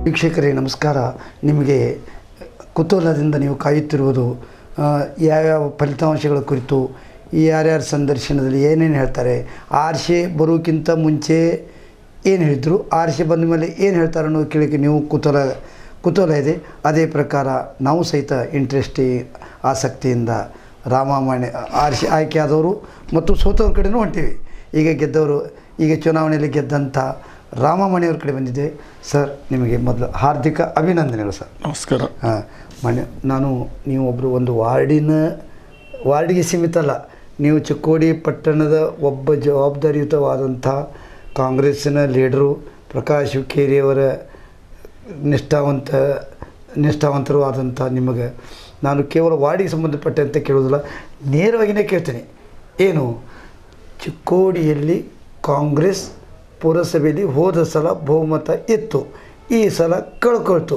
ವೀಕ್ಷಕರೇ ನಮಸ್ಕಾರ. ನಿಮಗೆ ಕುತೂಹಲದಿಂದ ನೀವು ಕಾಯುತ್ತಿರುವುದು ಯಾವ್ಯಾವ ಫಲಿತಾಂಶಗಳ ಕುರಿತು ಯಾರ್ಯಾರ ಸಂದರ್ಶನದಲ್ಲಿ ಏನೇನು ಹೇಳ್ತಾರೆ, ಆರ್ಷೆ ಬರೋಕ್ಕಿಂತ ಮುಂಚೆ ಏನು ಹೇಳಿದರು, ಆರ್ಷೆ ಬಂದ ಮೇಲೆ ಏನು ಹೇಳ್ತಾರೆ ಅನ್ನೋ ಕೇಳೋಕ್ಕೆ ನೀವು ಕುತೂಹಲ ಇದೆ. ಅದೇ ಪ್ರಕಾರ ನಾವು ಸಹಿತ ಆಸಕ್ತಿಯಿಂದ ರಾಮಮಣಿ ಆರ್ಷೆ ಆಯ್ಕೆಯಾದವರು ಮತ್ತು ಸೋತವ್ರ ಕಡೆನೂ ಹೊಂಟೀವಿ. ಈಗ ಚುನಾವಣೆಯಲ್ಲಿ ಗೆದ್ದಂಥ ರಾಮಮಣಿಯವ್ರ ಕಡೆ ಬಂದಿದ್ದೆ. ಸರ್, ನಿಮಗೆ ಮೊದಲು ಹಾರ್ದಿಕ ಅಭಿನಂದನೆಗಳು ಸರ್. ನಮಸ್ಕಾರ. ನೀವು ಒಬ್ಬರು ಒಂದು ವಾರ್ಡಿಗೆ ಸೀಮಿತ ಅಲ್ಲ, ನೀವು ಚಿಕ್ಕೋಡಿ ಪಟ್ಟಣದ ಒಬ್ಬ ಜವಾಬ್ದಾರಿಯುತವಾದಂಥ ಕಾಂಗ್ರೆಸ್ಸಿನ ಲೀಡರು ಪ್ರಕಾಶ್ ಹುಕ್ಕೇರಿಯವರ ನಿಷ್ಠಾವಂತರು ಆದಂಥ ನಿಮಗೆ ನಾನು ಕೇವಲ ವಾರ್ಡಿಗೆ ಸಂಬಂಧಪಟ್ಟಂತೆ ಕೇಳೋದಿಲ್ಲ, ನೇರವಾಗಿಯೇ ಕೇಳ್ತೇನೆ. ಏನು ಚಿಕ್ಕೋಡಿಯಲ್ಲಿ ಕಾಂಗ್ರೆಸ್ ಪುರಸಭೆಯಲ್ಲಿ ಹೋದ ಸಲ ಬಹುಮತ ಇತ್ತು, ಈ ಸಲ ಕಳ್ಕೊಳ್ತು,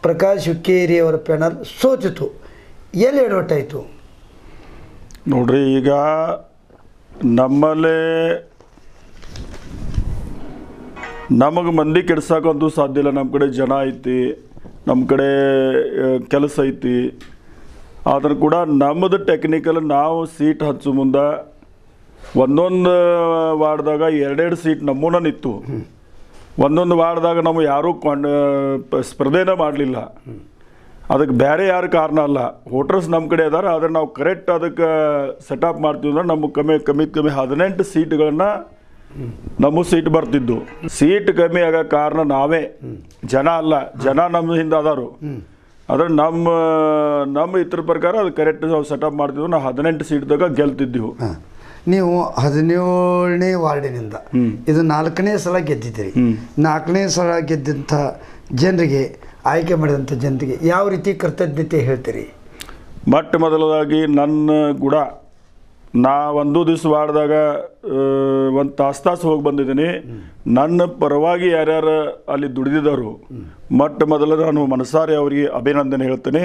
ಪ್ರಕಾಶ್ ಹುಕ್ಕೇರಿಯವರ ಪ್ಯಾನಲ್ ಸೋತಿತು, ಎಲ್ಲಿ ಎಡವಟ್ಟಾಯಿತು ನೋಡ್ರಿ. ಈಗ ನಮ್ಮಲ್ಲೇ ನಮಗೆ ಮಂದಿ ಕೆಡ್ಸೋಕ್ಕಂತೂ ಸಾಧ್ಯ ಇಲ್ಲ. ನಮ್ಮ ಕಡೆ ಜನ ಐತಿ, ನಮ್ಮ ಕಡೆ ಕೆಲಸ ಐತಿ. ಆದರೂ ಕೂಡ ನಮ್ಮದು ಟೆಕ್ನಿಕಲ್ ನಾವು ಸೀಟ್ ಹಚ್ಚು ಮುಂದೆ ಒಂದೊಂದು ವಾರ್ಡ್ದಾಗ ಎರಡೆರಡು ಸೀಟ್ ನಮ್ಮೂನ ನಿಂತು, ಒಂದೊಂದು ವಾರ್ಡ್ದಾಗ ನಾವು ಯಾರೂ ಸ್ಪರ್ಧೆನ ಮಾಡಲಿಲ್ಲ. ಅದಕ್ಕೆ ಬೇರೆ ಯಾರು ಕಾರಣ ಅಲ್ಲ, ವೋಟರ್ಸ್ ನಮ್ಮ ಕಡೆ ಅದಾರ. ಆದರೆ ನಾವು ಕರೆಕ್ಟ್ ಅದಕ್ಕೆ ಸೆಟಪ್ ಮಾಡ್ತೀವಿ ಅಂದ್ರೆ ನಮಗೆ ಕಮ್ಮಿ 18 ಸೀಟ್ಗಳನ್ನ ನಮ್ಮ ಸೀಟ್ ಬರ್ತಿದ್ದು. ಸೀಟ್ ಕಮ್ಮಿ ಆಗೋ ಕಾರಣ ನಾವೇ, ಜನ ಅಲ್ಲ. ಜನ ನಮ್ಮ ಹಿಂದೆ ಅದಾರು. ಆದರೆ ನಮ್ಮ ಇದ್ರ ಪ್ರಕಾರ ಅದು ಕರೆಕ್ಟ್ ನಾವು ಸೆಟಪ್ ಮಾಡ್ತಿದ್ವು. ನಾವು 18 ಸೀಟ್ದಾಗ ಗೆಲ್ತಿದ್ದೀವಿ. ನೀವು 17ನೇ ವಾರ್ಡಿನಿಂದ ಇದು 4ನೇ ಸಲ ಗೆದ್ದಿದ್ದೀರಿ. 4ನೇ ಸಲ ಗೆದ್ದಂಥ ಜನರಿಗೆ, ಆಯ್ಕೆ ಮಾಡಿದಂಥ ಜನರಿಗೆ ಯಾವ ರೀತಿ ಕೃತಜ್ಞತೆ ಹೇಳ್ತೀರಿ? ಮೊಟ್ಟ ಮೊದಲದಾಗಿ ನನ್ನ ಕೂಡ ನಾ ಒಂದು ದಿವಸ ವಾರ್ಡ್ದಾಗ ಒಂದು ತಾಸು ಹೋಗಿ ಬಂದಿದ್ದೀನಿ. ನನ್ನ ಪರವಾಗಿ ಯಾರ್ಯಾರು ಅಲ್ಲಿ ದುಡಿದಿದ್ದರು, ಮೊಟ್ಟ ಮೊದಲು ನಾನು ಮನಸಾರೆ ಅವರಿಗೆ ಅಭಿನಂದನೆ ಹೇಳ್ತೇನೆ.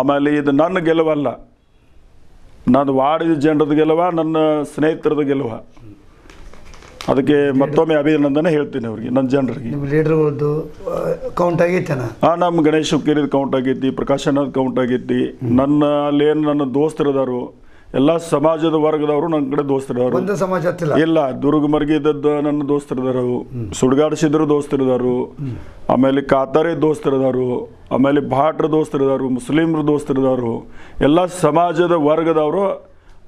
ಆಮೇಲೆ ಇದು ನನ್ನ ಗೆಲುವಲ್ಲ, ನಾನು ವಾರ್ಡ್ ಜನರದ ಗೆಲುವ, ನನ್ನ ಸ್ನೇಹಿತರದ ಗೆಲುವ. ಅದಕ್ಕೆ ಮತ್ತೊಮ್ಮೆ ಅಭಿನಂದನೆ ಹೇಳ್ತೀನಿ ಅವ್ರಿಗೆ, ನನ್ನ ಜನರಿಗೆ. ನಿಮ್ಮ ಲೀಡರ್ಗಳದ್ದು ಕೌಂಟ್ ಆಗೈತೆನಾ? ನಮ್ಮ ಗಣೇಶ್ ಹುಕ್ಕೇರಿದ ಕೌಂಟ್ ಆಗೈತಿ, ಪ್ರಕಾಶ್ ಅಣ್ಣದ ಕೌಂಟ್ ಆಗೈತಿ. ಅಲ್ಲೇನು ನನ್ನ ದೋಸ್ತರದಾರು, ಎಲ್ಲ ಸಮಾಜದ ವರ್ಗದವರು ನನ್ನ ಕಡೆ ದೋಸ್ತರದಾರು. ಒಂದು ಸಮಾಜ ಇಲ್ಲ, ದುರ್ಗಮರ್ಗಿದ್ದದ್ದು ನನ್ನ ದೋಸ್ತರದಾರು, ಸುಡ್ಗಾಡಿಸಿದ್ರು ದೋಸ್ತರದಾರು, ಆಮೇಲೆ ಕಾತಾರೆ ದೋಸ್ತರದಾರು, ಆಮೇಲೆ ಭಾಟ್ರ ದೋಸ್ತರದಾರು, ಮುಸ್ಲಿಮ್ರ ದೋಸ್ತರದಾರು, ಎಲ್ಲ ಸಮಾಜದ ವರ್ಗದವರು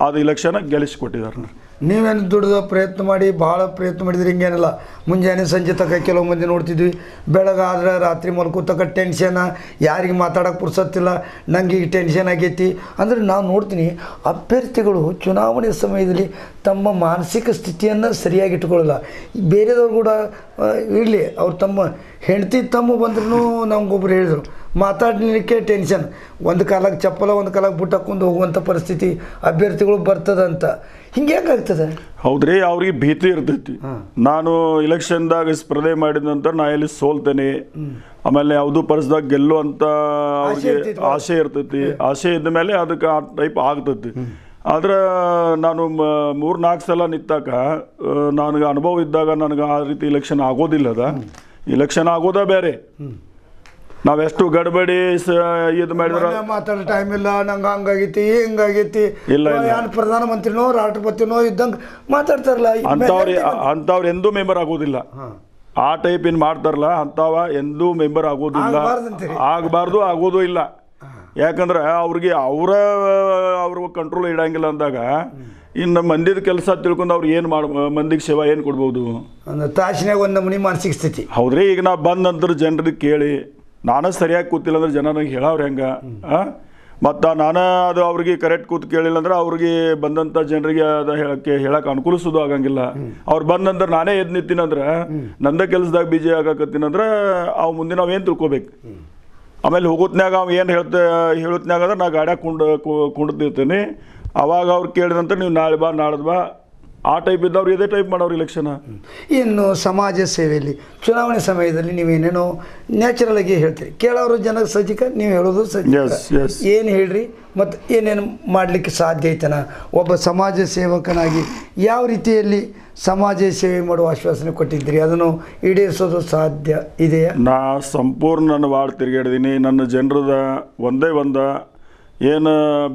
ಅದು ಇಲೆಕ್ಷನ್ ಗೆಲ್ಲಿಸಿಕೊಟ್ಟಿದ್ದಾರೆ. ನೀವೇನು ದುಡ್ದು ಭಾಳ ಪ್ರಯತ್ನ ಮಾಡಿದ್ರಿ, ಹಿಂಗೇನಿಲ್ಲ. ಮುಂಜಾನೆ ಸಂಜೆ ತನಕ ಕೆಲವು ಮಂದಿ ನೋಡ್ತಿದ್ವಿ, ಬೆಳಗಾದ್ರೆ ರಾತ್ರಿ ಮಲ್ಕೋತಕ್ಕ ಟೆನ್ಷನ್, ಯಾರಿಗೆ ಮಾತಾಡೋಕೆ ಪುರ್ಸತ್ತಿಲ್ಲ, ನಂಗೆ ಈಗ ಟೆನ್ಷನ್ ಆಗೈತಿ ಅಂದರೆ ನಾವು ನೋಡ್ತೀನಿ ಅಭ್ಯರ್ಥಿಗಳು ಚುನಾವಣೆ ಸಮಯದಲ್ಲಿ ತಮ್ಮ ಮಾನಸಿಕ ಸ್ಥಿತಿಯನ್ನು ಸರಿಯಾಗಿ ಇಟ್ಕೊಳ್ಳಲ್ಲ. ಬೇರೆದವ್ರು ಕೂಡ ಇರಲಿ, ಅವ್ರು ತಮ್ಮ ಹೆಂಡತಿ ಬಂದ್ರೂ ನಮಗೊಬ್ರು ಹೇಳಿದರು, ಮಾತಾಡಲಿಕ್ಕೆ ಟೆನ್ಷನ್, ಒಂದು ಕಾಲಕ್ಕೆ ಚಪ್ಪಲ ಒಂದು ಕಾಲಕ್ಕೆ ಬುಟ್ಟ ಹಾಕೊಂಡು ಹೋಗುವಂಥ ಪರಿಸ್ಥಿತಿ ಅಭ್ಯರ್ಥಿಗಳು ಬರ್ತದಂತ. ಹಿಂಗೆ ಯಾಕಾಗ್ತದೆ? ಹೌದ್ರಿ, ಅವ್ರಿಗೆ ಭೀತಿ ಇರ್ತೈತಿ. ನಾನು ಇಲೆಕ್ಷನ್ದಾಗ ಸ್ಪರ್ಧೆ ಮಾಡಿದ ನಂತರ ನಾ ಎಲ್ಲಿ ಸೋಲ್ತೇನೆ, ಆಮೇಲೆ ಯಾವುದು ಪರ್ಸ್ದಾಗ ಗೆಲ್ಲು ಅಂತ ಅವ್ರಿಗೆ ಆಸೆ ಇರ್ತೈತಿ. ಆಸೆ ಇದ್ದ ಮೇಲೆ ಅದಕ್ಕೆ ಆ ಟೈಪ್ ಆಗ್ತೈತಿ. ಆದ್ರೆ ನಾನು 3-4 ಸಲ ನಿಂತಾಗ ನನಗೆ ಅನುಭವ ಇದ್ದಾಗ ನನಗೆ ಆ ರೀತಿ ಇಲೆಕ್ಷನ್ ಆಗೋದಿಲ್ಲ. ಇಲೆಕ್ಷನ್ ಆಗೋದ ಬೇರೆ. ನಾವೆಷ್ಟು ಗಡ್ಬಡಿ ಇದು ಮಾಡಿದ್ರೆ ಮಾತಾಡೋ ಟೈಮ್ ಇಲ್ಲ, ನಂಗೆ ಹಂಗಾಗೈತಿ ಹಿಂಗಾಗೈತಿ, ಇಲ್ಲ ಪ್ರಧಾನಮಂತ್ರಿನೋ ರಾಷ್ಟ್ರಪತಿನೋ ಇದ್ದಂಗೆ ಮಾತಾಡ್ತಾರಲ್ಲ. ಅಂಥವ್ರು ಎಂದೂ ಮೆಂಬರ್ ಆಗೋದಿಲ್ಲ. ಆ ಟೈಪ್ ಏನು ಮಾಡ್ತಾರಲ್ಲ ಅಂಥವ ಎಂದೂ ಮೆಂಬರ್ ಆಗೋದಿಲ್ಲ, ಆಗಬಾರ್ದು, ಆಗೋದು ಇಲ್ಲ. ಯಾಕಂದ್ರೆ ಅವ್ರಿಗೆ ಅವ್ರ ಕಂಟ್ರೋಲ್ ಇಡಂಗಿಲ್ಲ ಅಂದಾಗ ಇನ್ನು ಮಂದಿದ ಕೆಲಸ ತಿಳ್ಕೊಂಡು ಅವ್ರು ಏನು ಮಂದಿಗೆ ಸೇವಾ ಏನು ಕೊಡ್ಬೋದು? ತಾಸಿನಾಗ ಒಂದು ನಮೂನಿ ಮಾನಸಿಕ ಸ್ಥಿತಿ. ಹೌದ್ರಿ. ಈಗ ನಾ ಬಂದ ನಂತರ ಜನರಿಗೆ ಕೇಳಿ ನಾನು ಸರಿಯಾಗಿ ಕೂತಿಲ್ಲ ಅಂದ್ರೆ ಜನ ನಂಗೆ ಹೇಳವ್ರು ಹೆಂಗೆ? ಮತ್ತು ನಾನು ಅದು ಅವ್ರಿಗೆ ಕರೆಕ್ಟ್ ಕೂತ್ ಕೇಳಿಲ್ಲ ಅಂದ್ರೆ ಅವ್ರಿಗೆ ಬಂದಂಥ ಜನರಿಗೆ ಅದು ಹೇಳಕ್ಕೆ ಅನುಕೂಲಿಸೋದು ಆಗಂಗಿಲ್ಲ. ಅವ್ರು ಬಂದ ನಂತರ ನಾನೇ ಎದ್ದು ನಿಂತೀನಂದ್ರೆ, ನಂದ ಕೆಲಸದಾಗ ಬಿಜಿ ಆಗಾಕತ್ತೀನಂದ್ರೆ ಅವು ಮುಂದೆ ನಾವೇನು ತಿಳ್ಕೊಬೇಕು. ಆಮೇಲೆ ಹೋಗೋತ್ನಾಗ ಅವು ಏನು ಹೇಳೋತ್ನಾಗ ಅಂದ್ರೆ ನಾ ಗಾಡ್ಯಾಗ ಕುಂಡ್ತಿರ್ತೀನಿ. ಅವಾಗ ಅವ್ರು ಕೇಳಿದಂತ ನೀವು ನಾಳೆ ಬಾ ನಾಡ್ದು ಬಾ ಆ ಟೈಪ್ ಇದ್ದವ್ರು ಇದೇ ಟೈಪ್ ಮಾಡೋರು ಇಲೆಕ್ಷನ್. ಇನ್ನು ಸಮಾಜ ಸೇವೆಯಲ್ಲಿ ಚುನಾವಣೆ ಸಮಯದಲ್ಲಿ ನೀವೇನೇನೋ ನ್ಯಾಚುರಲ್ ಆಗಿ ಹೇಳ್ತೀರಿ, ಕೇಳೋರು ಜನ ಸಜ್ಜಿಕ, ನೀವು ಹೇಳೋದು ಸಜ್ಜಿಕ. ಏನು ಹೇಳ್ರಿ ಮತ್ತು ಏನೇನು ಮಾಡಲಿಕ್ಕೆ ಸಾಧ್ಯ ಐತನ ಒಬ್ಬ ಸಮಾಜ ಸೇವಕನಾಗಿ ಯಾವ ರೀತಿಯಲ್ಲಿ ಸಮಾಜ ಸೇವೆ ಮಾಡುವ ಆಶ್ವಾಸನೆ ಕೊಟ್ಟಿದ್ದೀರಿ, ಅದನ್ನು ಈಡೇರಿಸೋದು ಸಾಧ್ಯ ಇದೆಯಾ? ನಾ ಸಂಪೂರ್ಣ ನನ್ನ ವಾರ್ಡ್ ತಿರುಗಾಡಿದ್ದೀನಿ. ನನ್ನ ಜನರದ ಒಂದೇ ಏನು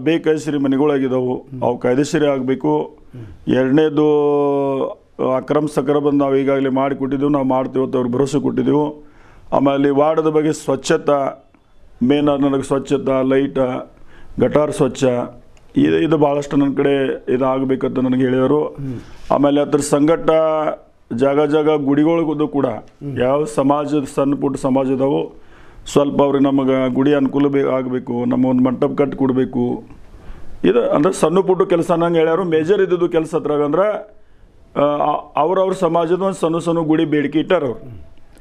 ಬೇಕಾಯ್ಸಿರಿ ಮನೆಗಳಾಗಿದ್ದಾವೆ ಅವು ಕಾಯ್ದೆಸರಿ ಆಗಬೇಕು. ಎರಡನೇದು ಅಕ್ರಮ ಸಕ್ರಮ ನಾವು ಈಗಾಗಲೇ ಮಾಡಿಕೊಟ್ಟಿದ್ದೆವು, ನಾವು ಮಾಡ್ತೀವಿ ಅಂತ ಅವ್ರಿಗೆ ಭರವಸೆ ಕೊಟ್ಟಿದ್ದೆವು. ಆಮೇಲೆ ವಾರ್ಡದ ಬಗ್ಗೆ ಸ್ವಚ್ಛತೆ ಮೇನ್, ನನಗೆ ಸ್ವಚ್ಛತೆ, ಲೈಟ, ಗಟಾರ್ ಸ್ವಚ್ಛ ಇದು ಭಾಳಷ್ಟು ನನ್ನ ಕಡೆ ಇದಾಗಬೇಕಂತ ನನಗೆ ಹೇಳಿದರು. ಆಮೇಲೆ ಅದ್ರ ಸಂಘಟ ಜಾಗ ಗುಡಿಗಳಿಗೂ ಕೂಡ ಯಾವ ಸಮಾಜದ ಸಣ್ಣ ಪುಟ್ಟ ಸಮಾಜ ಇದಾವೆ ಸ್ವಲ್ಪ ಅವ್ರಿಗೆ ನಮಗೆ ಗುಡಿ ಅನುಕೂಲ ಆಗಬೇಕು, ನಮ್ಮ ಒಂದು ಮಂಟಪ ಕಟ್ಟಿ ಕೊಡಬೇಕು. ಇದು ಅಂದರೆ ಸಣ್ಣ ಪುಟ್ಟು ಕೆಲಸ ನಂಗೆ ಹೇಳ್ಯಾರು. ಮೇಜರ್ ಇದ್ದದ್ದು ಕೆಲಸ ಹತ್ರಾಗ ಅಂದ್ರೆ ಅವ್ರವ್ರ ಸಮಾಜದ ಒಂದು ಸಣ್ಣ ಗುಡಿ ಬೇಡಿಕೆ ಇಟ್ಟಾರ ಅವ್ರು.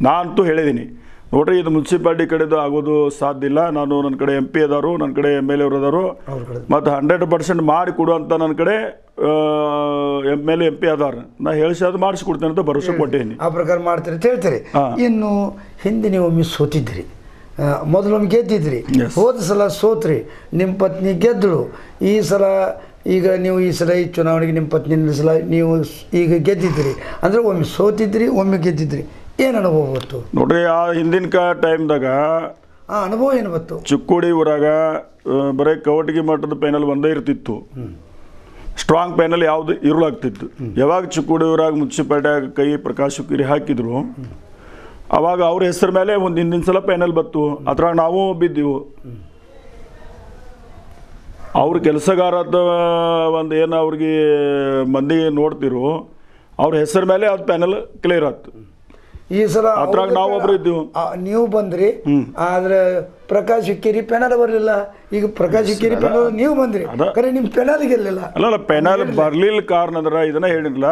ನಾ ಅಂತೂ ಹೇಳಿದ್ದೀನಿ ನೋಡ್ರಿ, ಇದು ಮುನ್ಸಿಪಾಲ್ಟಿ ಕಡೆದು ಆಗೋದು ಸಾಧ್ಯ ಇಲ್ಲ. ನಾನು ನನ್ನ ಕಡೆ MP ಅದಾರು, ನನ್ನ ಕಡೆ MLA ಅವರು ಅದಾರು, ಮತ್ತು 100% ಮಾಡಿ ಕೊಡುವಂಥ ನನ್ನ ಕಡೆ MLA MP ಅದಾರ. ನಾ ಹೇಳಿಸಿ ಅದು ಮಾಡಿಸ್ಕೊಡ್ತೇನೆ ಅಂತ ಭರವಸೆ ಕೊಟ್ಟೇನಿ. ಆ ಪ್ರಕಾರ ಮಾಡ್ತೀರಿ ಅಂತ ಹೇಳ್ತೀರಿ. ಇನ್ನು ಹಿಂದೆ ನೀವು ಒಮ್ಮೆ ಸೋತಿದ್ರಿ, ಮೊದಲೊಮ್ಮೆ ಗೆದ್ದಿದ್ರಿ, ಹೋದ ಸಲ ಸೋತ್ರಿ, ನಿಮ್ಮ ಪತ್ನಿ ಗೆದ್ದಳು. ಈ ಸಲ ಈಗ ನೀವು ಈ ಚುನಾವಣೆಗೆ ನಿಮ್ಮ ಪತ್ನಿ ಸಲ ನೀವು ಈಗ ಗೆದ್ದಿದ್ರಿ ಅಂದರೆ ಒಮ್ಮೆ ಸೋತಿದ್ರಿ, ಒಮ್ಮೆ ಗೆದ್ದಿದ್ರಿ. ಏನು ಅನುಭವ ಬಂತು ನೋಡ್ರಿ? ಆ ಹಿಂದಿನ ಟೈಮ್ದಾಗ ಆ ಅನುಭವ ಏನು ಬಂತು? ಚಿಕ್ಕೋಡಿ ಊರಾಗ ಬರೀ ಕವಟಗಿ ಮಟ್ಟದ ಪ್ಯಾನಲ್ ಒಂದೇ ಇರ್ತಿತ್ತು, ಸ್ಟ್ರಾಂಗ್ ಪ್ಯಾನಲ್ ಯಾವುದು ಇರಲಾಗ್ತಿತ್ತು. ಯಾವಾಗ ಚಿಕ್ಕೋಡಿ ಊರಾಗ ಮುನ್ಸಿಪಾಲ್ಟಿಯಾಗ ಕೈ ಪ್ರಕಾಶ್ ಹುಕ್ಕೇರಿ ಹಾಕಿದ್ರು, ಅವಾಗ ಅವ್ರ ಹೆಸರು ಮೇಲೆ ಒಂದು ಹಿಂದಿನ ಸಲ ಪ್ಯಾನಲ್ ಬತ್ತು, ಅದ್ರಾಗ ನಾವು ಬಿದ್ದೆವು. ಅವ್ರ ಕೆಲಸಗಾರದ ಒಂದು ಏನು ಅವ್ರಿಗೆ ಮಂದಿ ನೋಡ್ತಿರು, ಅವ್ರ ಹೆಸರ ಮೇಲೆ ಅದು ಪ್ಯಾನಲ್ ಕ್ಲಿಯರ್ ಆಯ್ತು. ಈ ಸಲ ಅದ್ರಾಗ ನಾವು ಒಬ್ರು ಇದ್ದೀವಿ, ನೀವು ಬಂದ್ರಿ, ಆದ್ರೆ ಪ್ರಕಾಶ್ ಹುಕ್ಕೇರಿ ಪೆನಲ್ ಬರಲಿಲ್ಲ. ಈಗ ಪ್ರಕಾಶ್ ಹುಕ್ಕೇರಿ ಪೆನಲ್ ನೀವು ಬಂದ್ರಿ, ಕರೆ ನಿಮ್ಮ ಪೆನಲ್ ಗೆಲ್ಲಿಲ್ಲ. ಅಲ್ಲ ಪೆನಲ್ ಬರ್ಲಿಲ್ಲ ಕಾರಣ ಅಂದ್ರೆ ಇದನ್ನ ಹೇಳಿರಲಿಲ್ಲ.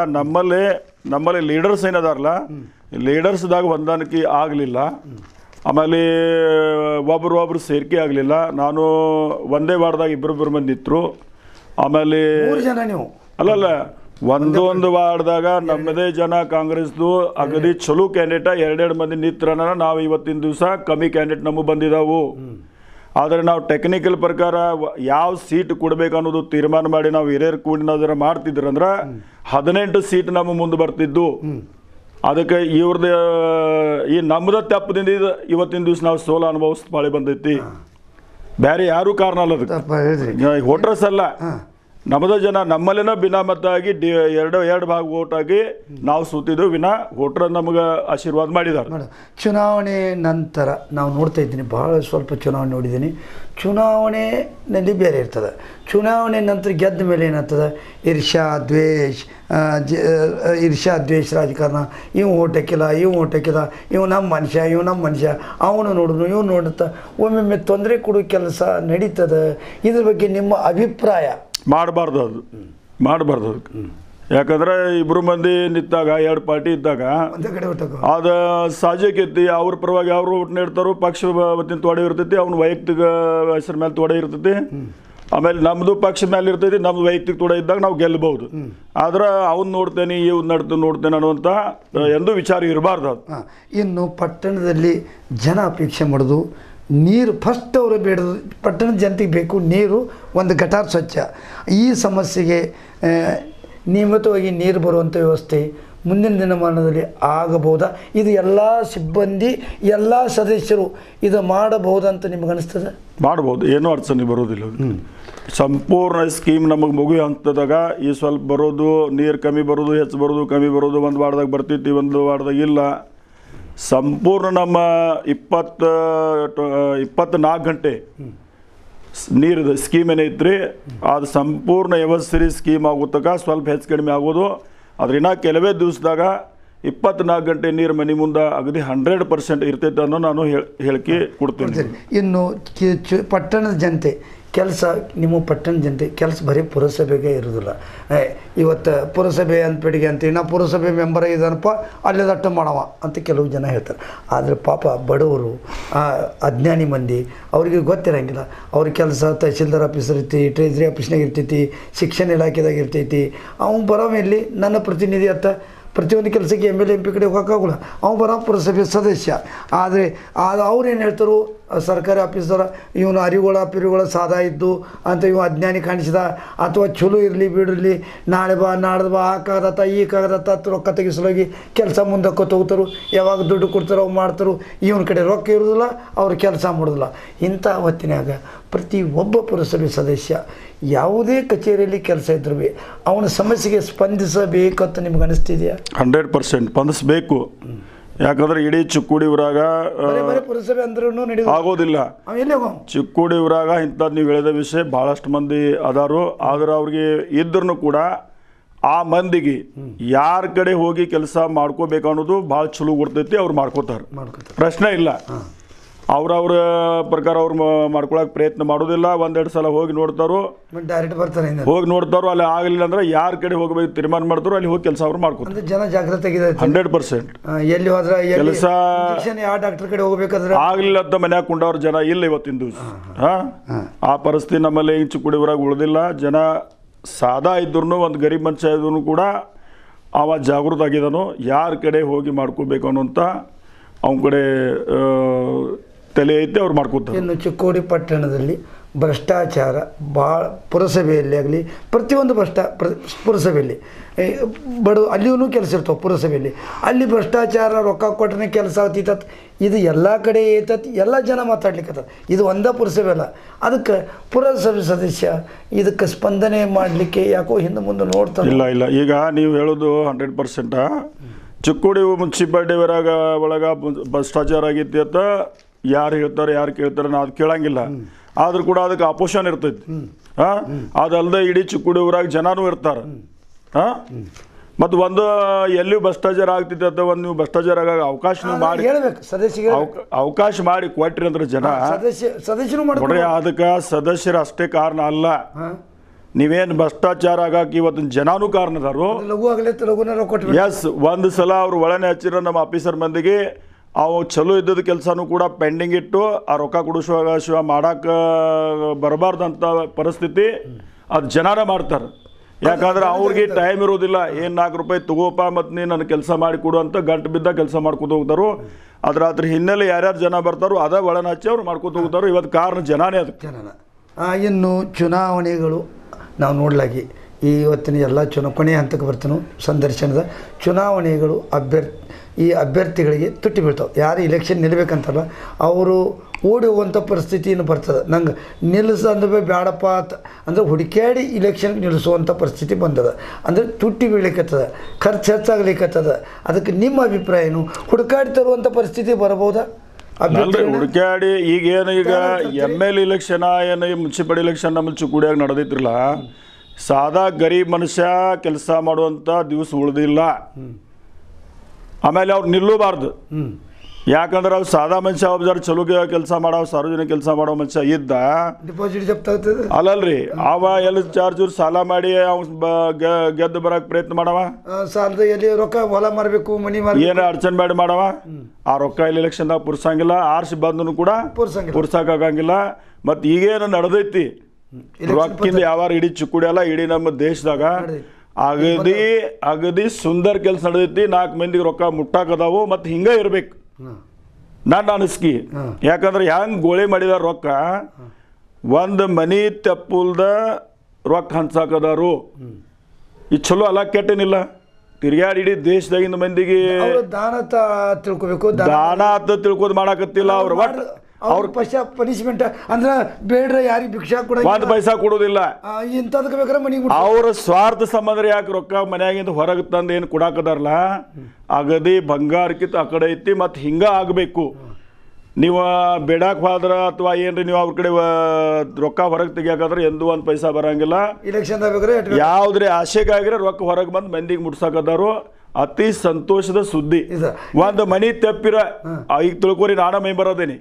ನಮ್ಮಲ್ಲಿ ಲೀಡರ್ಸ್ ಏನದಾರಲ್ಲ, ಲೀಡರ್ಸ್ದಾಗ ಹೊಂದಾಣಿಕೆ ಆಗಲಿಲ್ಲ. ಆಮೇಲೆ ಒಬ್ರು ಸೇರಿಕೆ ಆಗಲಿಲ್ಲ. ನಾನು ಒಂದೇ ವಾರ್ಡ್ದಾಗ ಇಬ್ಬರು ಮಂದಿ ಇದ್ರು. ಆಮೇಲೆ 3 ಜನ ನೀವು ಅಲ್ಲಲ್ಲ, ಒಂದು ವಾರ್ಡ್ದಾಗ ನಮ್ಮದೇ ಜನ ಕಾಂಗ್ರೆಸ್ದು ಅಗದಿ ಚಲೋ ಕ್ಯಾಂಡಿಡೇಟ್ 2 ಮಂದಿ ನಿತ್ರನ. ನಾವು ಇವತ್ತಿನ ದಿವಸ ಕಮ್ಮಿ ಕ್ಯಾಂಡಿಡೇಟ್ ನಮಗೆ ಬಂದಿದ್ದಾವು. ಆದರೆ ನಾವು ಟೆಕ್ನಿಕಲ್ ಪ್ರಕಾರ ಯಾವ ಸೀಟ್ ಕೊಡ್ಬೇಕು ಅನ್ನೋದು ತೀರ್ಮಾನ ಮಾಡಿ ನಾವು ಹಿರಿಯರು ಕೂಡಿ ನಾವು ಮಾಡ್ತಿದ್ರಂದ್ರೆ 18 ಸೀಟ್ ನಮ್ಮ ಮುಂದೆ ಬರ್ತಿದ್ದು. ಅದಕ್ಕೆ ಇವ್ರದ್ದು ಈ ನಮ್ಮದ ತಪ್ಪದಿಂದ ಇವತ್ತಿನ ದಿವಸ ನಾವು ಸೋಲ ಅನುಭವಿಸ್ ಬಾಳಿ ಬಂದೈತಿ. ಬೇರೆ ಯಾರು ಕಾರಣ ಅಲ್ಲ, ಅದಕ್ಕೆ ವೋಟರ್ಸ್ ಅಲ್ಲ, ನಮ್ಮದ ಜನ ನಮ್ಮಲ್ಲೇನ ಬಿನಾ ಮತ್ತಾಗಿ ಎರಡು ಭಾಗ ವೋಟ್ ಆಗಿ ನಾವು ಸೋತಿದ್ದೆವು ವಿನಾ ವೋಟರ್ ನಮಗೆ ಆಶೀರ್ವಾದ ಮಾಡಿದ್ದಾರೆ. ಚುನಾವಣೆ ನಂತರ ನಾವು ನೋಡ್ತಾ ಇದ್ದೀನಿ, ಬಹಳ ಸ್ವಲ್ಪ ಚುನಾವಣೆ ನೋಡಿದ್ದೀನಿ. ಚುನಾವಣೆಯಲ್ಲಿ ಬೇರೆ ಇರ್ತದೆ, ಚುನಾವಣೆ ನಂತರ ಗೆದ್ದ ಮೇಲೆ ಏನಾಗ್ತದೆ, ಈರ್ಷ್ಯಾ ದ್ವೇಷ ರಾಜಕಾರಣ. ಇವು ಓಟ್ ಹಾಕಿಲ್ಲ, ಇವು ನಮ್ಮ ಮನುಷ್ಯ, ಅವನು ನೋಡಿದ್ರು ಇವ್ನು ನೋಡುತ್ತಾ ಒಮ್ಮೊಮ್ಮೆ ತೊಂದರೆ ಕೊಡೋ ಕೆಲಸ ನಡೀತದೆ. ಇದ್ರ ಬಗ್ಗೆ ನಿಮ್ಮ ಅಭಿಪ್ರಾಯ? ಮಾಡಬಾರ್ದು ಅದಕ್ಕೆ. ಯಾಕಂದ್ರೆ ಇಬ್ರು ಮಂದಿ ನಿಂತಾಗ 2 ಪಾರ್ಟಿ ಇದ್ದಾಗ ಅದು ಸಹಜಕ್ಕೈತಿ. ಅವ್ರ ಪರವಾಗಿ ಅವರು ಓಟ್ ನೀಡ್ತಾರೋ, ಪಕ್ಷ ವತಿನ ತೊಡೆ ಇರ್ತೈತಿ, ಅವ್ನ ವೈಯಕ್ತಿಕ ಹೆಸರ ಮೇಲೆ ತೊಡೆ ಇರ್ತೈತಿ. ಆಮೇಲೆ ನಮ್ಮದು ಪಕ್ಷ ಮೇಲೆ ಇರ್ತೈತಿ, ನಮ್ದು ವೈಯಕ್ತಿಕ ತೊಡೆ ಇದ್ದಾಗ ನಾವು ಗೆಲ್ಲಬಹುದು. ಆದ್ರೆ ಅವ್ನು ನೋಡ್ತೇನೆ, ನೋಡ್ತೇನೆ ಅನ್ನುವಂಥ ಎಂದೂ ವಿಚಾರ ಇರಬಾರ್ದು ಅದು. ಇನ್ನು ಪಟ್ಟಣದಲ್ಲಿ ಜನ ಅಪೇಕ್ಷೆ ಮಾಡೋದು ನೀರು, ಫಸ್ಟ್ ಅವರು ಬೇಡದು ಪಟ್ಟಣದ ಜನತೆಗೆ ಬೇಕು ನೀರು, ಒಂದು ಗಟಾರ್ ಸ್ವಚ್ಛ. ಈ ಸಮಸ್ಯೆಗೆ ನಿಯಮಿತವಾಗಿ ನೀರು ಬರುವಂಥ ವ್ಯವಸ್ಥೆ ಮುಂದಿನ ದಿನಮಾನದಲ್ಲಿ ಆಗಬಹುದಾ? ಇದು ಎಲ್ಲ ಸಿಬ್ಬಂದಿ, ಎಲ್ಲ ಸದಸ್ಯರು ಇದು ಮಾಡಬಹುದಂತ ನಿಮ್ಗೆ ಅನಿಸ್ತದೆ? ಮಾಡ್ಬೋದು, ಏನೂ ಅಡಚಣೆ ಬರೋದಿಲ್ಲ. ಸಂಪೂರ್ಣ ಸ್ಕೀಮ್ ನಮಗೆ ಮುಗಿಯೋ ಹಂತದಾಗ ಈ ಸ್ವಲ್ಪ ಬರೋದು, ನೀರು ಕಮ್ಮಿ ಬರೋದು, ಹೆಚ್ಚು ಬರೋದು, ಕಮ್ಮಿ ಬರೋದು, ಒಂದು ವಾರದಾಗ ಬರ್ತೈತಿ, ಒಂದು ವಾರದಾಗ ಇಲ್ಲ. ಸಂಪೂರ್ಣ ನಮ್ಮ 24 ಗಂಟೆ ನೀರಿದ ಸ್ಕೀಮ್ ಏನೈತ್ರಿ, ಅದು ಸಂಪೂರ್ಣ ವ್ಯವಸ್ಥೆ ಸ್ಕೀಮ್ ಆಗುತ್ತಾಗ ಸ್ವಲ್ಪ ಹೆಚ್ಚು ಕಡಿಮೆ ಆಗೋದು. ಅದ್ರಿನ್ನ ಕೆಲವೇ ದಿವಸದಾಗ 24 ಗಂಟೆ ನೀರು ಮನೆ ಮುಂದೆ ಅಗದಿ 100% ಇರ್ತೈತೆ ಅನ್ನೋ ನಾನು ಹೇಳಿಕೆ ಕೊಡ್ತೀನಿ. ಇನ್ನು ಪಟ್ಟಣದ ಜನತೆ ಕೆಲಸ ನಿಮ್ಮ ಪಟ್ಟಣ ಜನತೆ ಕೆಲಸ ಬರೀ ಪುರಸಭೆಗೆ ಇರೋದಿಲ್ಲ. ಇವತ್ತು ಪುರಸಭೆ ಅಂದ್ಬಿಟ್ಟಿಗೆ ಅಂತೀವಿ, ನಾ ಪುರಸಭೆ ಮೆಂಬರ್ ಇದ್ದಾನಪ್ಪ ಅಲ್ಲೇ ದಟ್ಟ ಮಾಡವ ಅಂತ ಕೆಲವು ಜನ ಹೇಳ್ತಾರೆ. ಆದರೆ ಪಾಪ ಬಡವರು, ಅಜ್ಞಾನಿ ಮಂದಿ, ಅವ್ರಿಗೆ ಗೊತ್ತಿರಂಗಿಲ್ಲ. ಅವ್ರ ಕೆಲಸ ತಹಸೀಲ್ದಾರ್ ಆಫೀಸರ್ ಇರ್ತಿ, ಟ್ರೆಜರಿ ಆಫೀಸ್ನಾಗ ಇರ್ತೈತಿ, ಶಿಕ್ಷಣ ಇಲಾಖೆದಾಗ ಇರ್ತೈತಿ. ಅವ್ನು ಬರೋ ಮೇಲೆ ನನ್ನ ಪ್ರತಿನಿಧಿ ಅಂತ ಪ್ರತಿಯೊಂದು ಕೆಲಸಕ್ಕೆ MLA MP ಕಡೆ ಹೋಗೋಕ್ಕಾಗಲ್ಲ. ಅವ್ನು ಬರೋ ಪುರಸಭೆ ಸದಸ್ಯ. ಆದರೆ ಅವ್ರೇನು ಹೇಳ್ತಾರೋ ಸರ್ಕಾರಿ ಆಫೀಸರ ಇವನು ಅರಿಗಳ ಸಾದಾ ಇದ್ದು ಅಂತ ಇವು ಅಜ್ಞಾನಿ ಕಾಣಿಸಿದ, ಅಥವಾ ಚಲೋ ಇರಲಿ ಬಿಡಿರಲಿ, ನಾಳೆ ಬಾ ನಾಡ್ದು ಬಾ, ಆ ಕಾಗದತ್ತ ಈ ಕಾಗದತ್ತ ರೊಕ್ಕ ತೆಗಿಸಲೋಗಿ ಕೆಲಸ ಮುಂದಕ್ಕೆ ಹೋಗ್ತಾರೋ, ಯಾವಾಗ ದುಡ್ಡು ಕೊಡ್ತಾರೋ ಅವು ಮಾಡ್ತಾರೋ. ಇವನ ಕಡೆ ರೊಕ್ಕ ಇರೋದಿಲ್ಲ, ಅವ್ರು ಕೆಲಸ ಮಾಡೋದಿಲ್ಲ. ಇಂಥ ಹೊತ್ತಿನಾಗ ಪ್ರತಿ ಒಬ್ಬ ಪುರಸಭೆ ಸದಸ್ಯ ಯಾವುದೇ ಕಚೇರಿಯಲ್ಲಿ ಕೆಲಸ ಇದ್ರೂ ಅವನ ಸಮಸ್ಯೆಗೆ ಸ್ಪಂದಿಸಬೇಕಂತ ನಿಮ್ಗೆ ಅನಿಸ್ತಿದೆಯಾ? 100% ಸ್ಪಂದಿಸಬೇಕು. ಯಾಕಂದ್ರೆ ಇಡೀ ಚಿಕ್ಕೋಡಿ ಊರಾಗ ಪುರಸಭೆ ಅಂದ್ರೂ ಆಗೋದಿಲ್ಲ. ಚಿಕ್ಕೋಡಿ ಊರಾಗ ಇಂಥದ್ದು ನೀವು ಹೇಳಿದ ವಿಷಯ ಭಾಳಷ್ಟು ಮಂದಿ ಅದಾರು. ಆದ್ರೆ ಅವ್ರಿಗೆ ಇದ್ರೂ ಕೂಡ ಆ ಮಂದಿಗೆ ಯಾರ ಕಡೆ ಹೋಗಿ ಕೆಲಸ ಮಾಡ್ಕೋಬೇಕು ಅನ್ನೋದು ಭಾಳ ಚಲೋ ಗೊತ್ತೈತಿ. ಅವ್ರು ಮಾಡ್ಕೋತಾರೆ, ಪ್ರಶ್ನೆ ಇಲ್ಲ. ಅವ್ರವ್ರ ಪ್ರಕಾರ ಅವ್ರು ಮಾಡ್ಕೊಳಕ್ಕೆ ಪ್ರಯತ್ನ ಮಾಡೋದಿಲ್ಲ. ಒಂದೆರಡು ಸಲ ಹೋಗಿ ನೋಡ್ತಾರೋ, ಡೈರೆಕ್ಟ್ ಬರ್ತಾರೆ, ಹೋಗಿ ನೋಡ್ತಾರೋ. ಅಲ್ಲಿ ಆಗಲಿಲ್ಲ ಅಂದ್ರೆ ಯಾರ ಕಡೆ ಹೋಗಬೇಕು ತೀರ್ಮಾನ ಮಾಡ್ತಾರೋ ಅಲ್ಲಿ ಹೋಗಿ ಕೆಲಸ ಅವ್ರು ಮಾಡ್ಕೊತಾರೆ. ಜನ ಜಾಗೃತಿ 100%. ಎಲ್ಲಿ ಹೋದ್ರೆ ಕೆಲಸ ಯಾವ ಡಾಕ್ಟರ್ ಕಡೆ ಹೋಗ್ಬೇಕಾದ್ರೆ ಆಗ್ಲಿಲ್ಲ ಅಂತ ಮನ್ಯಾಗ ಕೊಂಡವ್ರ ಜನ ಇಲ್ಲ ಇವತ್ತಿನ ದಿವಸ. ಆ ಪರಿಸ್ಥಿತಿ ನಮ್ಮಲ್ಲಿ ಚಿಕ್ಕೋಡಿ ಊರಾಗ ಉಳಿದಿಲ್ಲ. ಜನ ಸಾದಾ ಇದ್ರು, ಒಂದು ಗರೀಬ್ ಮನುಷ್ಯ ಇದ್ರು ಕೂಡ ಅವ ಜಾಗೃತ ಆಗಿದ್ದಾನು. ಯಾರ ಕಡೆ ಹೋಗಿ ಮಾಡ್ಕೋಬೇಕು ಅನ್ನೋಂಥ ಅವನ ಕಡೆ ತಲೆ ಐತೆ, ಅವ್ರು ಮಾಡ್ಕೋತಾರೆ. ಇನ್ನು ಚಿಕ್ಕೋಡಿ ಪಟ್ಟಣದಲ್ಲಿ ಭ್ರಷ್ಟಾಚಾರ ಭಾಳ, ಪುರಸಭೆಯಲ್ಲಿ ಆಗಲಿ ಪ್ರತಿಯೊಂದು ಪುರಸಭೆಯಲ್ಲಿ ಅಲ್ಲಿಯೂ ಕೆಲಸ ಇರ್ತಾವೆ. ಪುರಸಭೆಯಲ್ಲಿ ಅಲ್ಲಿ ಭ್ರಷ್ಟಾಚಾರ, ರೊಕ್ಕ ಕೊಟ್ಟರೆ ಕೆಲಸ ಆಗ್ತಿತ್ತು. ಇದು ಎಲ್ಲ ಕಡೆ ಐತತ್, ಎಲ್ಲ ಜನ ಮಾತಾಡ್ಲಿಕ್ಕೆ. ಇದು ಒಂದೇ ಪುರಸಭೆ ಅಲ್ಲ. ಅದಕ್ಕೆ ಪುರಸಭೆ ಸದಸ್ಯ ಇದಕ್ಕೆ ಸ್ಪಂದನೆ ಮಾಡಲಿಕ್ಕೆ ಯಾಕೋ ಹಿಂದೆ ಮುಂದೆ ನೋಡ್ತಾರೆ. ಇಲ್ಲ ಈಗ ನೀವು ಹೇಳೋದು 100%. ಚಿಕ್ಕೋಡಿ ಮುನ್ಸಿಪಾಲ್ಟಿ ಒಳಗೆ ಭ್ರಷ್ಟಾಚಾರ ಆಗೈತಿ ಅಂತ ಯಾರು ಹೇಳ್ತಾರೆ, ಯಾರು ಕೇಳ್ತಾರೆ, ನಾವು ಅದು ಕೇಳಂಗಿಲ್ಲ. ಆದ್ರೂ ಕೂಡ ಅದಕ್ಕೆ ಅಪೋಷನ್ ಇರ್ತೈತಿ. ಅದಲ್ಲದೆ ಇಡೀ ಚಿಕ್ಕೋಡಿ ಊರಾಗ ಜನನೂ ಇರ್ತಾರೆ. ಮತ್ತು ಒಂದು ಎಲ್ಲಿ ಭ್ರಷ್ಟಾಚಾರ ಆಗ್ತೈತಿ ಅಂತ ಒಂದು ನೀವು ಭ್ರಷ್ಟಾಚಾರ ಅವಕಾಶ ಮಾಡಿ ಅವಕಾಶ ಮಾಡಿ ಕೊಟ್ರಿ ಅಂದ್ರೆ ಜನ ಸದಸ್ಯರು ನೋಡ್ರಿ. ಅದಕ್ಕೆ ಸದಸ್ಯರು ಅಷ್ಟೇ ಕಾರಣ ಅಲ್ಲ. ನೀವೇನು ಭ್ರಷ್ಟಾಚಾರ ಆಗಾಕ ಇವತ್ತಿನ ಜನನೂ ಕಾರಣದಾರು. ಎಸ್, ಒಂದು ಸಲ ಅವ್ರು ಒಳನೆ ಹಚ್ಚಿರೋ ನಮ್ಮ ಆಫೀಸರ್ ಮಂದಿಗೆ ಅವು ಚಲೋ ಇದ್ದದ ಕೆಲಸನೂ ಕೂಡ ಪೆಂಡಿಂಗ್ ಇಟ್ಟು ಆ ರೊಕ್ಕ ಕೊಡಿಸುವಾಗ ಮಾಡಕ್ಕೆ ಬರಬಾರ್ದಂಥ ಪರಿಸ್ಥಿತಿ ಅದು ಜನರ ಮಾಡ್ತಾರೆ. ಯಾಕಂದ್ರೆ ಅವ್ರಿಗೆ ಟೈಮ್ ಇರೋದಿಲ್ಲ. ಏನು 4 ರೂಪಾಯಿ ತಗೋಪ ಮತ್ತು ನೀನು ನನ್ನ ಕೆಲಸ ಮಾಡಿ ಕೊಡು ಅಂತ ಗಂಟು ಬಿದ್ದ ಕೆಲಸ ಮಾಡ್ಕೊತ ಹೋಗ್ತಾರೋ. ಅದ್ರ ಹಿನ್ನೆಲೆ ಯಾರ್ಯಾರು ಜನ ಬರ್ತಾರೋ ಅದ ಒಳನ ಹಚ್ಚಿ ಅವ್ರು ಮಾಡ್ಕೊತ ಹೋಗ್ತಾರೋ. ಇವತ್ತು ಕಾರಣ ಜನನೇ ಅದಕ್ಕೆ. ಇನ್ನು ಚುನಾವಣೆಗಳು ನಾವು ನೋಡ್ಲಾಗಿ ಇವತ್ತಿನ ಎಲ್ಲ ಕೊನೆಯ ಹಂತಕ್ಕೆ ಬರ್ತಾನೋ ಸಂದರ್ಶನದ ಚುನಾವಣೆಗಳು ಈ ಅಭ್ಯರ್ಥಿಗಳಿಗೆ ತುಟ್ಟಿ ಬೀಳ್ತಾವೆ. ಯಾರು ಇಲೆಕ್ಷನ್ ನಿಲ್ಲಬೇಕಂತಲ್ಲ ಅವರು ಓಡಿ ಹೋಗುವಂಥ ಪರಿಸ್ಥಿತಿಯನ್ನು ಬರ್ತದೆ. ನಂಗೆ ನಿಲ್ಲಿಸಂದ್ರೆ ಬೇಡಪ್ಪ ಅಂದರೆ ಹುಡುಕ್ಯಾಡಿ ಇಲೆಕ್ಷನ್ ನಿಲ್ಲಿಸುವಂಥ ಪರಿಸ್ಥಿತಿ ಬಂದದ. ಅಂದರೆ ತುಟ್ಟಿ ಬೀಳಲಿಕ್ಕತ್ತದ, ಖರ್ಚು ಹೆಚ್ಚಾಗ್ಲಿಕ್ಕತ್ತದ. ಅದಕ್ಕೆ ನಿಮ್ಮ ಅಭಿಪ್ರಾಯ ಏನು? ಹುಡುಕಾಡಿ ತರುವಂಥ ಪರಿಸ್ಥಿತಿ ಬರಬಹುದಾ? ಹುಡುಕ್ಯಾಡಿ ಈಗ MLA ಇಲೆಕ್ಷನ್ ಏನು ಮುನ್ಸಿಪಲ್ ಇಲೆಕ್ಷನ್ ನಮ್ಮ ಚಿಕ್ಕೋಡಿಯಾಗ ನಡೆದಿದ್ರಲ್ಲ, ಸಾದಾ ಗರೀಬ್ ಮನುಷ್ಯ ಕೆಲಸ ಮಾಡುವಂಥ ದಿವಸ ಉಳಿದಿಲ್ಲ. ಆಮೇಲೆ ಅವ್ರು ನಿಲ್ಲಬಾರ್ದು. ಯಾಕಂದ್ರೆ ಅವ್ರು ಸಾದಾ ಮನುಷ್ಯ ಒಬ್ಬ ಚಲೋ ಕೆಲಸ ಮಾಡೋ, ಸಾರ್ವಜನಿಕ ಕೆಲಸ ಮಾಡೋ ಮನುಷ್ಯ ಇದ್ದ ಡಿಪಾಸಿಟ್ ಜಪ್ತ ಆಗ್ತದೆ ಅಲ್ಲಲ್ರಿ. ಅವ ಎಲ್ಲಿ ಚಾರ್ಜ್ ಸಾಲ ಮಾಡಿ ಗೆದ್ದು ಬರಕ್ಕೆ ಪ್ರಯತ್ನ ಮಾಡವ, ಸಾಲದ ಎಲ್ಲಿ ರೊಕ್ಕ ಹೊಲ ಮಾರಬೇಕು, ಮನಿ ಏನು ಅಡಚಣೆ ಮಾಡಿ ಮಾಡವ. ಆ ರೊಕ್ಕ ಇಲ್ಲಿ ಎಲೆಕ್ಷನ್ದಾಗ ಪುರ್ಸಂಗಿಲ್ಲ. ಆರ್ಸಿ ಬಂದನು ಕೂಡ ಪುರ್ಸಕ್ಕಾಗಂಗಿಲ್ಲ. ಮತ್ತು ಈಗೇನು ನಡೆದೈತಿ ರೊಕ್ಕಿಂದ ಯಾವಾರ ಇಡೀ ಚಿಕ್ಕೋಡಿ ಅಲ್ಲ, ಇಡೀ ನಮ್ಮ ದೇಶದಾಗ ಅಗದಿ ಸುಂದರ ಕೆಲಸ ನಡೆದೈತಿ. 4 ಮಂದಿಗೆ ರೊಕ್ಕ ಮುಟ್ಟಾಕದಾವು. ಮತ್ತು ಹಿಂಗೆ ಇರ್ಬೇಕು ನನ್ನ ಅನಿಸ್ಕಿ. ಯಾಕಂದ್ರೆ ಹೆಂಗೆ ಗೋಳಿ ಮಾಡಿದ ರೊಕ್ಕ ಒಂದು ಮನಿ ತೆಪ್ಪುಲ್ದ ರೊಕ್ಕ ಹಂಚಾಕದಾರು. ಇದು ಚಲೋ ಅಲ್ಲ, ಕೆಟ್ಟೇನಿಲ್ಲ. ತಿರ್ಗಾಡಿ ಇಡೀ ದೇಶದಾಗಿಂದ ಮಂದಿಗೆ ದಾನ ತಿಳ್ಕೊಬೇಕು. ದಾನ ಅಂತ ತಿಳ್ಕೋದು ಮಾಡಾಕತ್ತಿಲ್ಲ. ಅವ್ರ ಪನಿಷ್ಮೆಂಟ್ ಅಂದ್ರೆ ಬೇಡ್ರೆ ಯಾರಿಗೆ ಭಿಕ್ಷಾ ಕೊಡ, 1 ಪೈಸಾ ಕೊಡೋದಿಲ್ಲ. ಇಂಥದಕ್ಕೆ ಬೇಕಾದ್ರೆ ಮನೆಗೆ ಅವ್ರ ಸ್ವಾರ್ಥ ಸಂಬಂಧ ಯಾಕೆ ರೊಕ್ಕ ಮನ್ಯಾಗಿಂದ ಹೊರಗೆ ತಂದು ಏನು ಕೊಡಾಕದಾರಲ್ಲ, ಅಗದಿ ಬಂಗಾರಕ್ಕಿಂತ ಆ ಕಡೆ ಐತಿ. ಮತ್ತು ಹಿಂಗ ಆಗಬೇಕು. ನೀವು ಬೇಡಾಕ್ ಹೋದ್ರ ಅಥವಾ ಏನ್ರಿ ನೀವು ಅವ್ರ ಕಡೆ ರೊಕ್ಕ ಹೊರಗೆ ತೆಗಿಯಾಕಾದ್ರೆ ಎಂದೂ 1 ಪೈಸಾ ಬರಂಗಿಲ್ಲ. ಇಲೆಕ್ಷನ್ ಯಾವ್ದ್ರಿ ಆಶೆಗಾಗಿರ ರೊಕ್ಕ ಹೊರಗೆ ಬಂದು ಮಂದಿಗೆ ಮುಟ್ಸಾಕದಾರು. ಅತಿ ಸಂತೋಷದ ಸುದ್ದಿ. ಒಂದು ಮನಿ ತಪ್ಪಿರ ಈಗ ತಿಳ್ಕೊರಿ, ನಾನ ಮೆಂಬರ್ ಅದೇನಿ.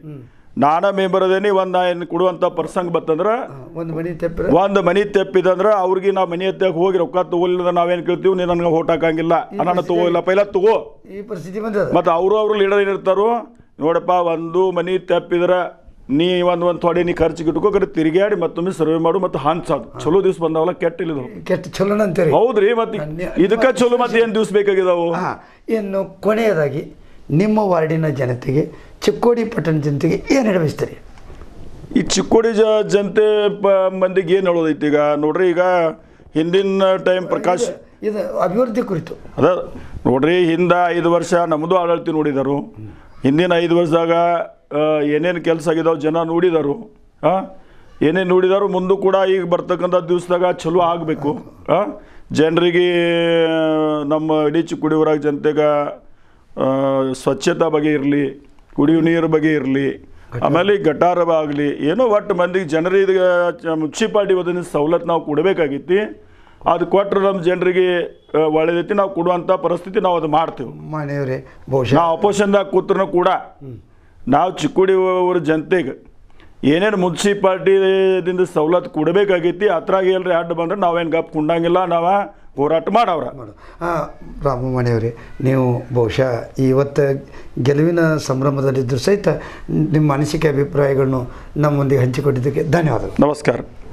ನಾನಾ ಮೆಂಬರ್ ಅದೇನಿ ಒಂದು ಏನು ಕೊಡುವಂಥ ಪ್ರಸಂಗ ಬತ್ತಂದ್ರೆ ಒಂದು ಮನೆ ತೆಪ್ಪಿದಂದ್ರೆ ಅವ್ರಿಗೆ ನಾವು ಮನೆ ಹತ್ತಾಗ ಹೋಗಿ ರೊಕ್ಕ ತಗೋಲಿಲ್ಲ ನಾವೇನು ಕೇಳ್ತೀವಿ ನೀನು ನನಗೆ ಓಟ್ ಹಾಕಂಗಿಲ್ಲ ನಾನು ತಗೋಲ್ಲ ಪೈಲ ತಗೋ ಈ ಪರಿಸ್ಥಿತಿ ಬಂದ ಮತ್ತು ಅವರು ಲೀಡರ್ ಏನಿರ್ತಾರೋ ನೋಡಪ್ಪ ಒಂದು ಮನೆ ತೆಪ್ಪಿದ್ರೆ ನೀ ಒಂದು ಥೋಡೆ ನೀ ಖರ್ಚಿಗೆ ಇಟ್ಕೋಕ್ರೆ ತಿರುಗಾಡಿ ಮತ್ತೊಮ್ಮೆ ಸರ್ವೆ ಮಾಡು ಮತ್ತು ಹಂಚೋದು ಚಲೋ ದಿವ್ಸ ಬಂದಾವಲ್ಲ ಕೆಟ್ಟ ಇಲ್ಲಿದ್ರು ಕೆಟ್ಟ ಚಲೋನ ಅಂತೀರಿ ಹೌದ್ರಿ ಮತ್ತೆ ಇದಕ್ಕೆ ಚಲೋ ಮತ್ತೆ ಏನು ದಿವ್ಸ ಬೇಕಾಗಿದಾವು. ಇನ್ನು ಕೊನೆಯದಾಗಿ ನಿಮ್ಮ ವಾರ್ಡಿನ ಜನತೆಗೆ ಚಿಕ್ಕೋಡಿ ಪಟ್ಟಣ ಜನತೆಗೆ ಏನು ಹೇಳಬಯಸ್ತೀರಿ? ಈ ಚಿಕ್ಕೋಡಿ ಜನತೆ ಮಂದಿಗೆ ಏನು ಹೇಳೋದೈತಿ ಈಗ ನೋಡ್ರಿ, ಈಗ ಹಿಂದಿನ ಟೈಮ್ ಪ್ರಕಾಶ್ ಇದು ಅಭಿವೃದ್ಧಿ ಕುರಿತು ಅದ ನೋಡ್ರಿ, ಹಿಂದೆ 5 ವರ್ಷ ನಮ್ಮದು ಆಡಳಿತ ನೋಡಿದರು. ಹಿಂದಿನ 5 ವರ್ಷದಾಗ ಏನೇನು ಕೆಲಸ ಆಗಿದಾವೆ ಜನ ನೋಡಿದರು, ಏನೇನು ನೋಡಿದಾರು. ಮುಂದೆ ಕೂಡ ಈಗ ಬರ್ತಕ್ಕಂಥ ದಿವಸದಾಗ ಚಲೋ ಆಗಬೇಕು. ಜನರಿಗೆ ನಮ್ಮ ಇಡೀ ಚಿಕ್ಕೋಡಿ ಊರಾಗ ಜನತೆಗೆ ಸ್ವಚ್ಛತಾ ಬಗ್ಗೆ ಇರಲಿ, ಕುಡಿಯುವ ನೀರು ಬಗ್ಗೆ ಇರಲಿ, ಆಮೇಲೆ ಗಟಾರ ಆಗಲಿ, ಏನೋ ಒಟ್ಟು ಮಂದಿಗೆ ಜನರಿಗೆ ಮುನ್ಸಿಪಾಲ್ಟಿ ವತಿಯಿಂದ ಸವಲತ್ತು ನಾವು ಕೊಡಬೇಕಾಗಿತ್ತು. ಅದು ಕೊಟ್ಟರೆ ನಮ್ಮ ಜನರಿಗೆ ಒಳ್ಳೆದೈತಿ, ನಾವು ಕೊಡುವಂಥ ಪರಿಸ್ಥಿತಿ ನಾವು ಅದು ಮಾಡ್ತೇವೆ. ಮನೆಯವರೇ ಬಹುಶಃ ನಾವು ಅಪೋಸಿಷನ್ದಾಗ ಕೂತ್ರೂ ಕೂಡ ನಾವು ಚಿಕ್ಕೋಡಿ ಊರ ಜನತೆಗೆ ಏನೇನು ಮುನ್ಸಿಪಾಲ್ಟಿದಿಂದ ಸವಲತ್ತು ಕೊಡಬೇಕಾಗೈತಿ ಅದ್ರಾಗ ಎಲ್ಲರೂ ಅಡ್ಡ ಬಂದ್ರೆ ನಾವೇನು ಗಪ್ ಕುಂಡಂಗಿಲ್ಲ, ನಾವು ಹೋರಾಟ ಮಾಡವ್ರ. ರಾಮು ಮನೆಯವರೇ, ನೀವು ಬಹುಶಃ ಇವತ್ತು ಗೆಲುವಿನ ಸಂಭ್ರಮದಲ್ಲಿದ್ದರೂ ಸಹಿತ ನಿಮ್ಮ ಅನಿಸಿಕೆ ಅಭಿಪ್ರಾಯಗಳನ್ನು ನಮ್ಮೊಂದಿಗೆ ಹಂಚಿಕೊಂಡಿದ್ದಕ್ಕೆ ಧನ್ಯವಾದಗಳು. ನಮಸ್ಕಾರ.